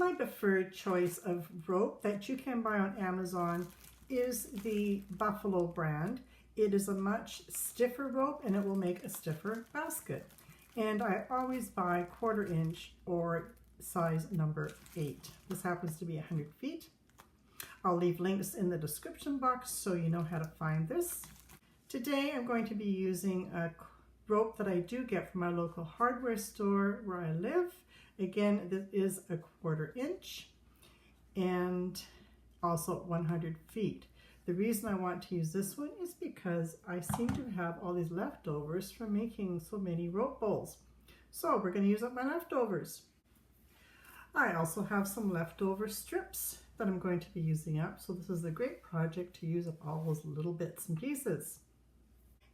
My preferred choice of rope that you can buy on Amazon is the Buffalo brand. It is a much stiffer rope and it will make a stiffer basket. And I always buy 1/4 inch or size number 8. This happens to be 100 feet. I'll leave links in the description box so you know how to find this. Today I'm going to be using a rope that I do get from my local hardware store where I live. Again, this is a 1/4 inch and also 100 feet. The reason I want to use this one is because I seem to have all these leftovers from making so many rope bowls. So we're going to use up my leftovers. I also have some leftover strips that I'm going to be using up. So this is a great project to use up all those little bits and pieces.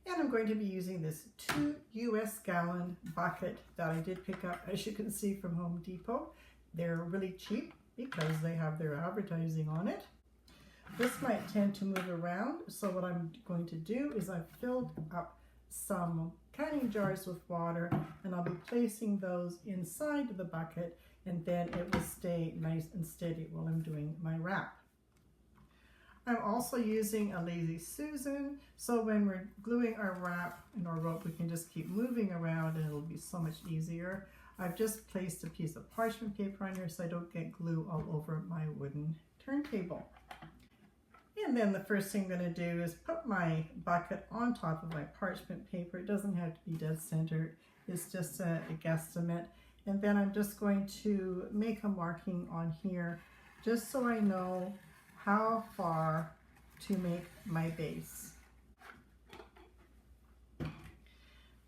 And I'm going to be using this 2 US gallon bucket that I did pick up, as you can see, from Home Depot. They're really cheap because they have their advertising on it. This might tend to move around, so what I'm going to do is I've filled up some canning jars with water and I'll be placing those inside the bucket, and then it will stay nice and steady while I'm doing my wrap. I'm also using a Lazy Susan, so when we're gluing our wrap and our rope, we can just keep moving around and it'll be so much easier. I've just placed a piece of parchment paper on here so I don't get glue all over my wooden turntable. And then the first thing I'm going to do is put my bucket on top of my parchment paper. It doesn't have to be dead centered, it's just a guesstimate. And then I'm just going to make a marking on here just so I know how far to make my base.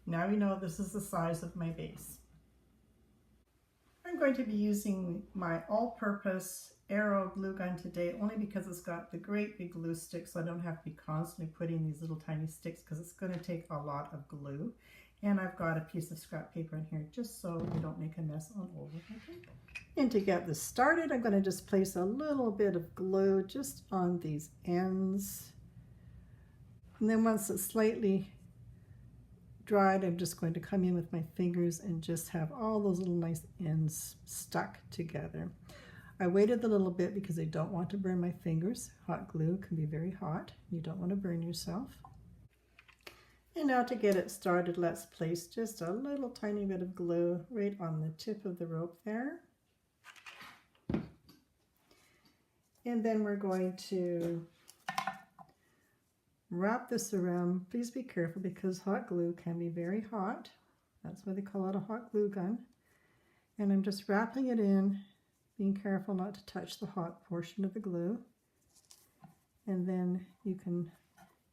Now you know this is the size of my base. I'm going to be using my all-purpose Arrow glue gun today only because it's got the great big glue stick, so I don't have to be constantly putting these little tiny sticks because it's going to take a lot of glue. And I've got a piece of scrap paper in here just so we don't make a mess all over my table. And to get this started, I'm going to just place a little bit of glue just on these ends. And then once it's slightly dried, I'm just going to come in with my fingers and just have all those little nice ends stuck together. I waited a little bit because I don't want to burn my fingers. Hot glue can be very hot. You don't want to burn yourself. And now to get it started, let's place just a little tiny bit of glue right on the tip of the rope there. And then we're going to wrap this around. Please be careful because hot glue can be very hot. That's why they call it a hot glue gun. And I'm just wrapping it in, being careful not to touch the hot portion of the glue. And then you can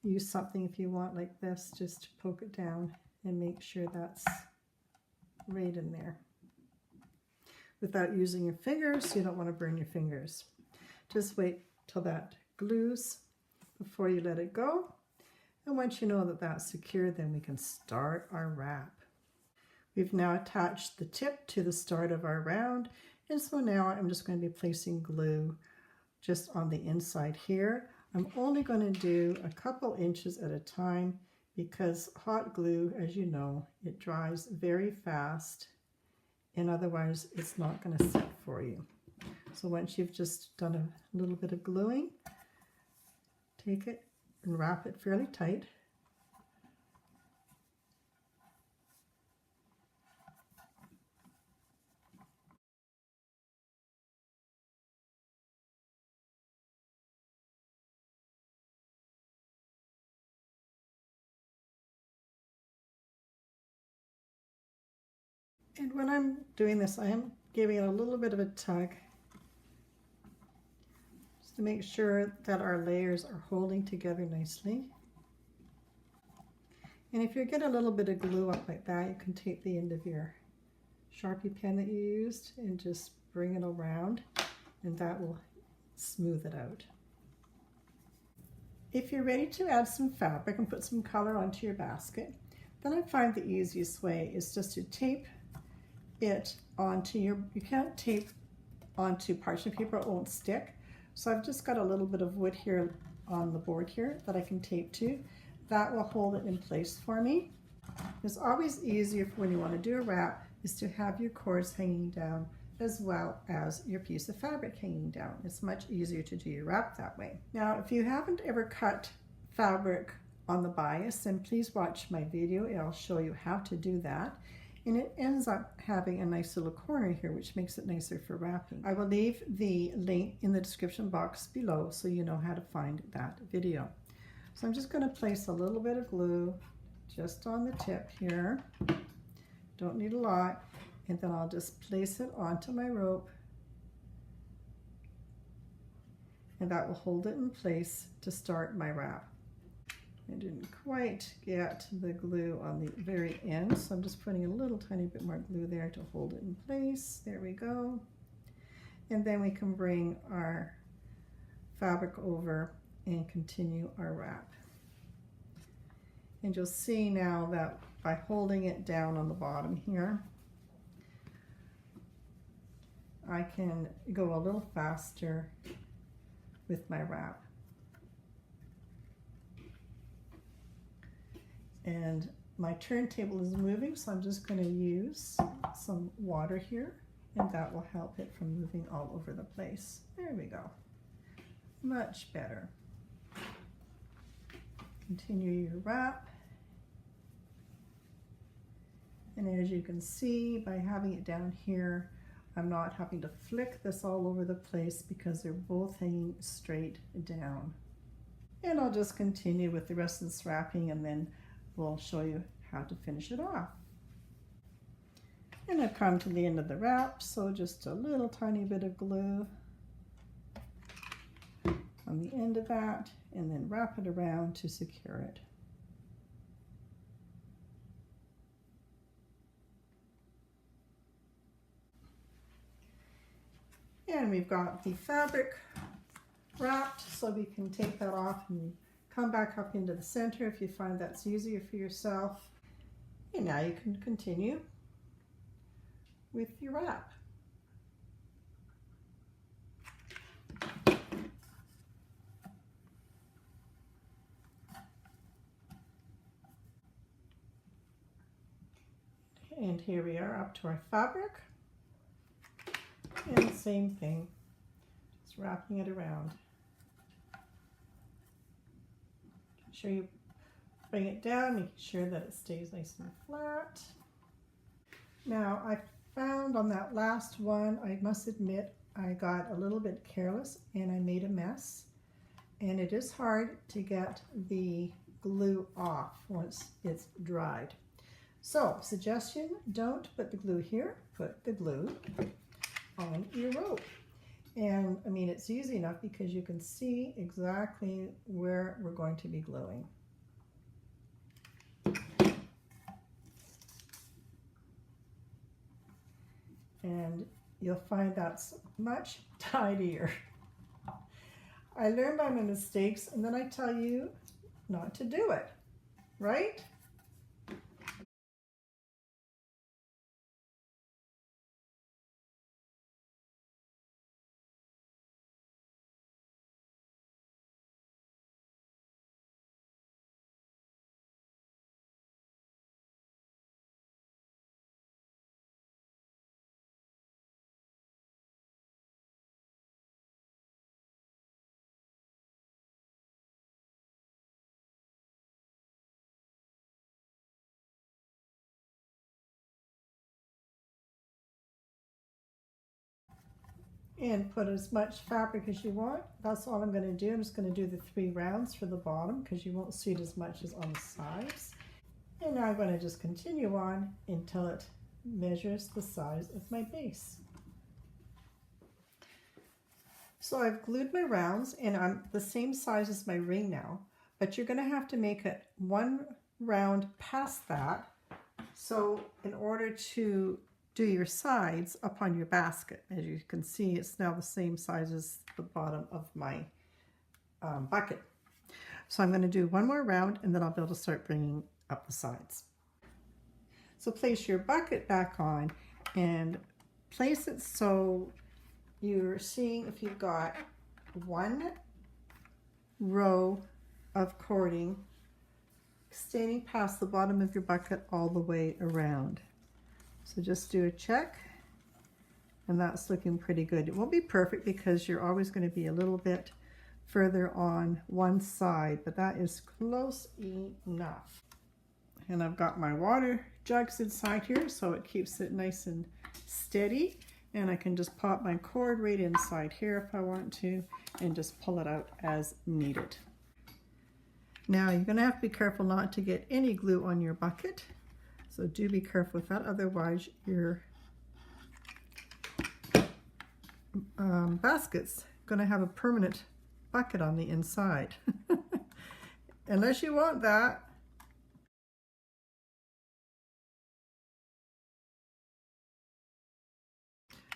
use something if you want like this, just to poke it down and make sure that's right in there. Without using your fingers, you don't want to burn your fingers. Just wait till that glues before you let it go. And once you know that that's secure, then we can start our wrap. We've now attached the tip to the start of our round, and so now I'm just going to be placing glue just on the inside here. I'm only going to do a couple inches at a time because hot glue, as you know, it dries very fast and otherwise it's not going to set for you. So once you've just done a little bit of gluing, take it and wrap it fairly tight. And when I'm doing this, I am giving it a little bit of a tug just to make sure that our layers are holding together nicely. And if you get a little bit of glue up like that, you can take the end of your Sharpie pen that you used and just bring it around, and that will smooth it out. If you're ready to add some fabric and put some color onto your basket, then I find the easiest way is just to tape it onto you can't tape onto parchment paper, it won't stick. So I've just got a little bit of wood here on the board here that I can tape to. That will hold it in place for me. It's always easier when you want to do a wrap is to have your cords hanging down as well as your piece of fabric hanging down. It's much easier to do your wrap that way. Now, if you haven't ever cut fabric on the bias, then please watch my video. I'll show you how to do that. And it ends up having a nice little corner here, which makes it nicer for wrapping. I will leave the link in the description box below so you know how to find that video. So I'm just going to place a little bit of glue just on the tip here. Don't need a lot. And then I'll just place it onto my rope. And that will hold it in place to start my wrap. I didn't quite get the glue on the very end, so I'm just putting a little tiny bit more glue there to hold it in place. There we go. And then we can bring our fabric over and continue our wrap. And you'll see now that by holding it down on the bottom here, I can go a little faster with my wrap. And my turntable is moving, so I'm just going to use some water here, and that will help it from moving all over the place. There we go. Much better. Continue your wrap. And as you can see, by having it down here, I'm not having to flick this all over the place because they're both hanging straight down. And I'll just continue with the rest of this wrapping, and then we'll show you how to finish it off. And I've come to the end of the wrap, so just a little tiny bit of glue on the end of that, and then wrap it around to secure it. And we've got the fabric wrapped, so we can take that off and come back up into the center if you find that's easier for yourself. And now you can continue with your wrap. And here we are up to our fabric. And same thing, just wrapping it around. Make sure you bring it down, making sure that it stays nice and flat. Now, I found on that last one, I must admit, I got a little bit careless and I made a mess. And it is hard to get the glue off once it's dried. So, suggestion, don't put the glue here, put the glue on your rope. And I mean, it's easy enough because you can see exactly where we're going to be gluing. And you'll find that's much tidier. I learned by my mistakes, and then I tell you not to do it, right? And put as much fabric as you want. That's all I'm going to do. I'm just going to do the 3 rounds for the bottom because you won't see it as much as on the sides. And now I'm going to just continue on until it measures the size of my base. So I've glued my rounds, and I'm the same size as my ring now, but you're going to have to make it 1 round past that. So in order to do your sides up on your basket, as you can see, it's now the same size as the bottom of my bucket. So I'm going to do 1 more round, and then I'll be able to start bringing up the sides. So place your bucket back on and place it so you're seeing if you've got 1 row of cording extending past the bottom of your bucket all the way around. So just do a check and that's looking pretty good. It won't be perfect because you're always going to be a little bit further on one side, but that is close enough. And I've got my water jugs inside here, so it keeps it nice and steady. And I can just pop my cord right inside here if I want to, and just pull it out as needed. Now you're going to have to be careful not to get any glue on your bucket. So do be careful with that, otherwise your basket's going to have a permanent bucket on the inside. Unless you want that.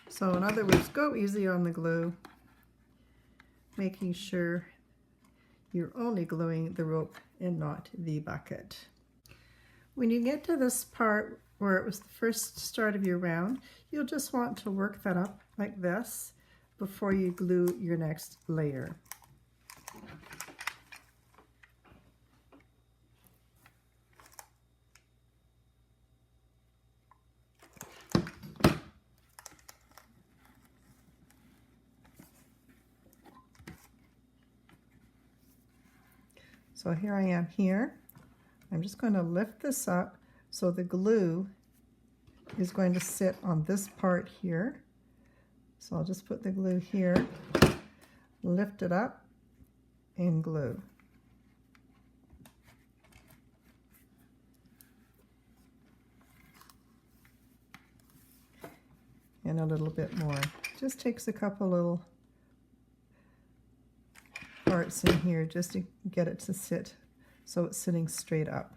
So in other words, go easy on the glue, making sure you're only gluing the rope and not the bucket. When you get to this part where it was the first start of your round, you'll just want to work that up like this before you glue your next layer. So here I am here. I'm just going to lift this up so the glue is going to sit on this part here. So I'll just put the glue here, lift it up, and glue. And a little bit more. Just takes a couple little parts in here just to get it to sit so it's sitting straight up.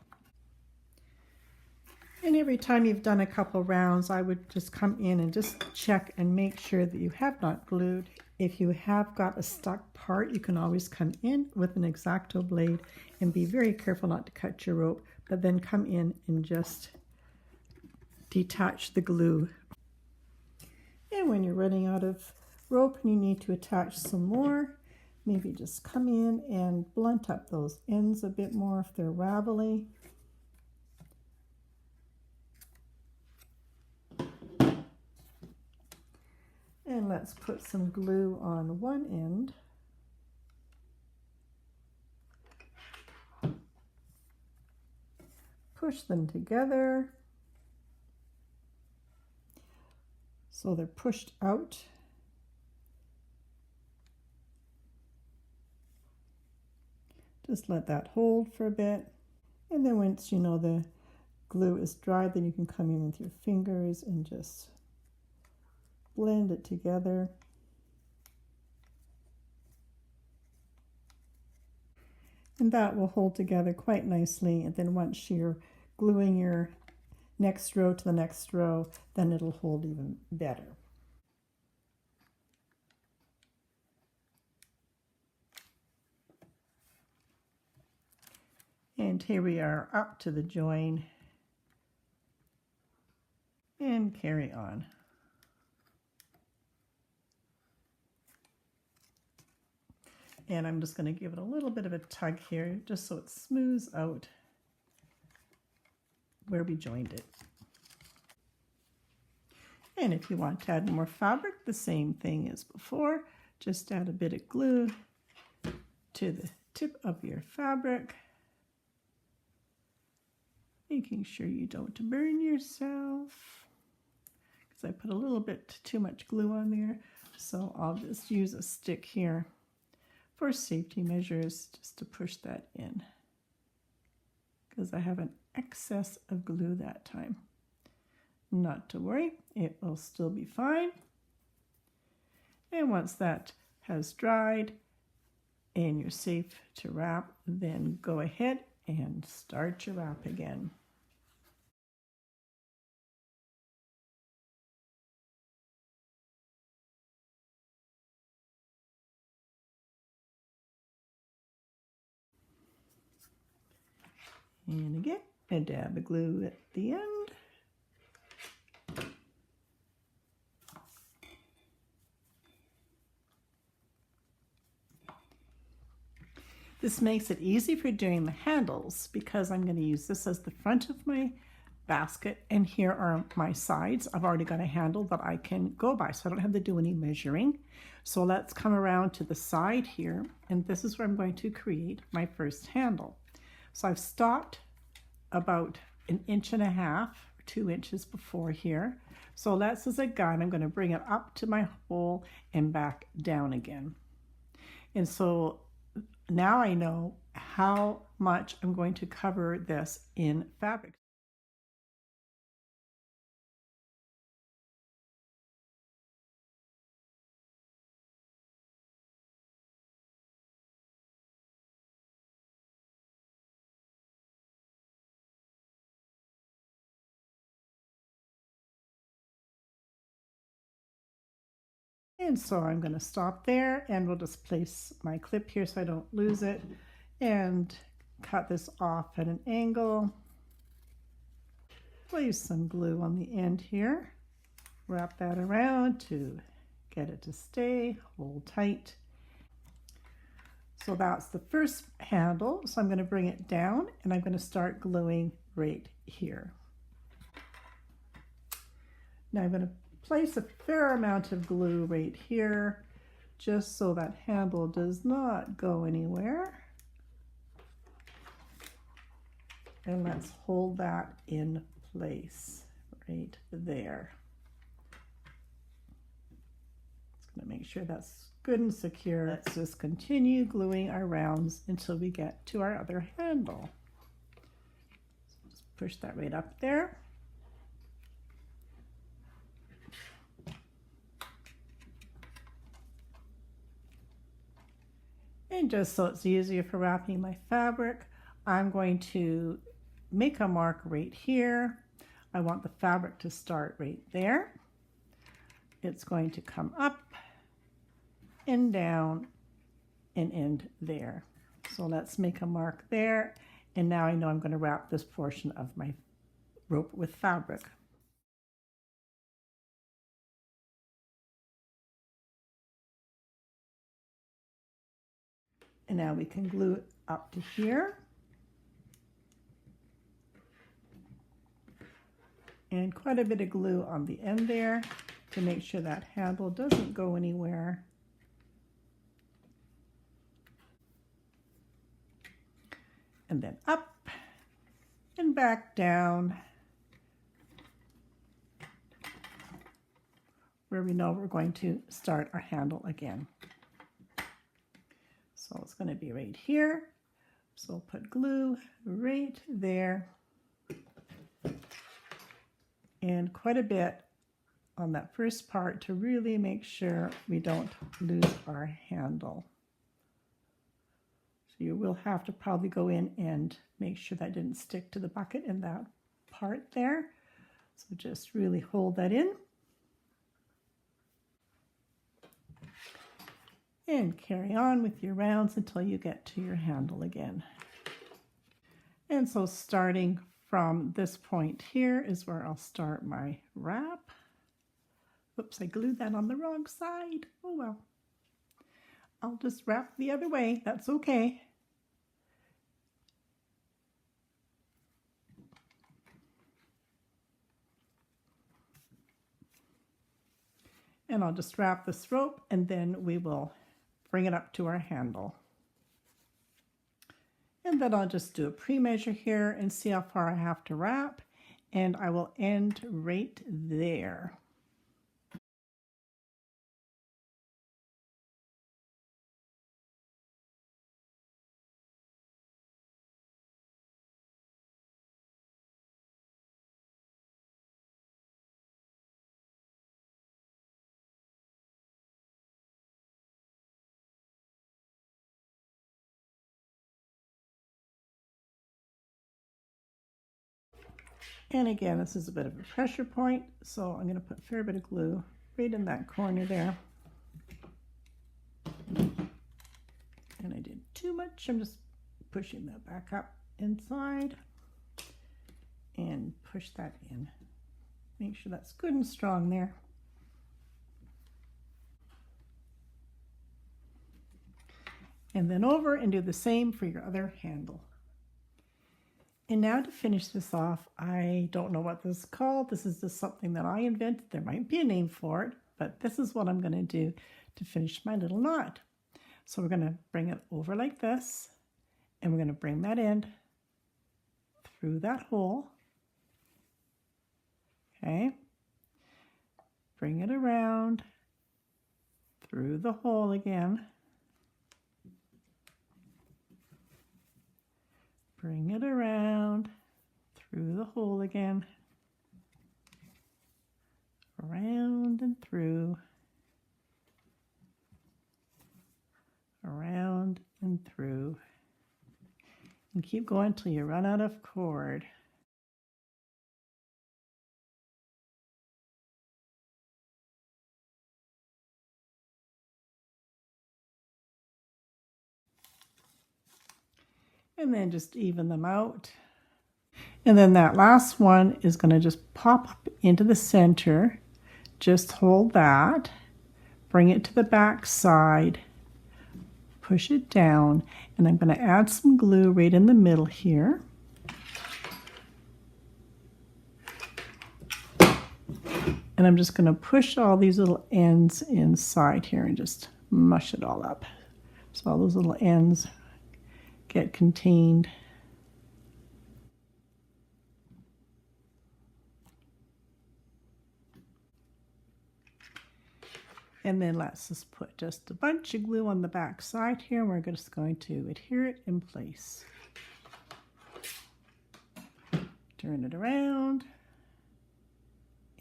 And every time you've done a couple rounds, I would just come in and just check and make sure that you have not glued. If you have got a stuck part, you can always come in with an X-acto blade and be very careful not to cut your rope, but then come in and just detach the glue. And when you're running out of rope and you need to attach some more, maybe just come in and blunt up those ends a bit more if they're ravelly. And let's put some glue on one end. Push them together so they're pushed out. Just let that hold for a bit. And then once you know the glue is dry, then you can come in with your fingers and just blend it together. And that will hold together quite nicely. And then once you're gluing your next row to the next row, then it'll hold even better. And here we are up to the join, and carry on. And I'm just going to give it a little bit of a tug here just so it smooths out where we joined it. And if you want to add more fabric, the same thing as before. Just add a bit of glue to the tip of your fabric, making sure you don't burn yourself, because I put a little bit too much glue on there. So I'll just use a stick here for safety measures just to push that in, because I have an excess of glue that time. Not to worry, it will still be fine. And once that has dried and you're safe to wrap, then go ahead and start your wrap again. And again, a dab of glue at the end. This makes it easy for doing the handles because I'm going to use this as the front of my basket, and here are my sides. I've already got a handle that I can go by, so I don't have to do any measuring. So let's come around to the side here, and this is where I'm going to create my first handle. So I've stopped about 1.5 inches, 2 inches before here. So that's as a guide. I'm going to bring it up to my hole and back down again. And so now I know how much I'm going to cover this in fabric. And so I'm going to stop there, and we'll just place my clip here so I don't lose it, and cut this off at an angle. Place some glue on the end here. Wrap that around to get it to stay, hold tight. So that's the first handle. So I'm going to bring it down, and I'm going to start gluing right here. Now I'm going to place a fair amount of glue right here, just so that handle does not go anywhere. And let's hold that in place right there. Just going to make sure that's good and secure. Let's just continue gluing our rounds until we get to our other handle. So just push that right up there. And just so it's easier for wrapping my fabric, I'm going to make a mark right here. I want the fabric to start right there. It's going to come up and down and end there. So let's make a mark there. And now I know I'm going to wrap this portion of my rope with fabric. And now we can glue it up to here. And quite a bit of glue on the end there to make sure that handle doesn't go anywhere. And then up and back down, where we know we're going to start our handle again. So it's going to be right here. So we'll put glue right there. And quite a bit on that first part to really make sure we don't lose our handle. So you will have to probably go in and make sure that didn't stick to the bucket in that part there. So just really hold that in. And carry on with your rounds until you get to your handle again. And so starting from this point here is where I'll start my wrap. Oops, I glued that on the wrong side. Oh well. I'll just wrap the other way. That's okay. And I'll just wrap this rope, and then we will bring it up to our handle. And then I'll just do a pre-measure here and see how far I have to wrap, and I will end right there. And again, this is a bit of a pressure point, so I'm going to put a fair bit of glue right in that corner there. And I did too much. I'm just pushing that back up inside and push that in. Make sure that's good and strong there. And then over and do the same for your other handle. And now to finish this off, I don't know what this is called. This is just something that I invented. There might be a name for it, but this is what I'm going to do to finish my little knot. So we're going to bring it over like this, and we're going to bring that end through that hole. Okay. Bring it around through the hole again. Bring it around through the hole again. Around and through. Around and through. And keep going until you run out of cord. And then just even them out. And then that last one is going to just pop up into the center. Just hold that. Bring it to the back side. Push it down. And I'm going to add some glue right in the middle here. And I'm just going to push all these little ends inside here and just mush it all up. So all those little ends get contained. And then let's just put just a bunch of glue on the back side here, and we're just going to adhere it in place. Turn it around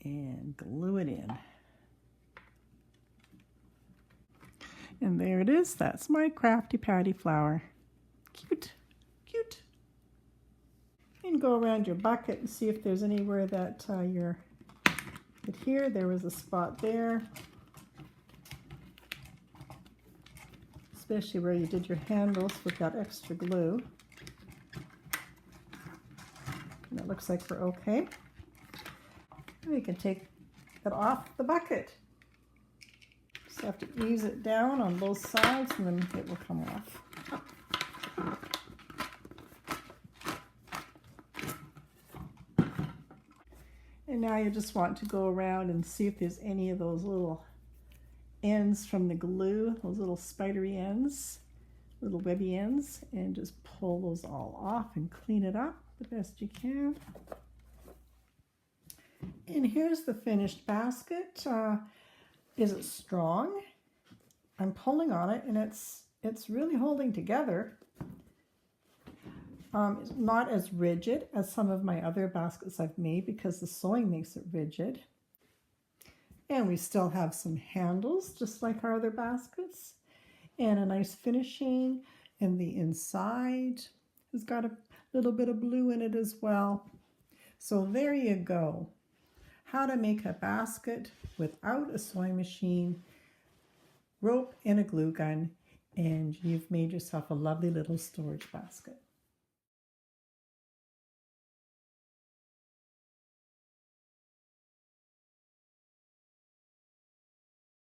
and glue it in. And there it is. That's my Crafty Patti flower. Cute, cute. And go around your bucket and see if there's anywhere that you're adhere. There was a spot there, especially where you did your handles with that extra glue. And it looks like we're okay. And you can take it off the bucket. Just have to ease it down on both sides and then it will come off. And now you just want to go around and see if there's any of those little ends from the glue, those little spidery ends, little webby ends, and just pull those all off and clean it up the best you can. And here's the finished basket. Is it strong? I'm pulling on it and it's really holding together. It's not as rigid as some of my other baskets I've made because the sewing makes it rigid. And we still have some handles just like our other baskets. And a nice finishing. And the inside has got a little bit of blue in it as well. So there you go. How to make a basket without a sewing machine, rope, and a glue gun. And you've made yourself a lovely little storage basket.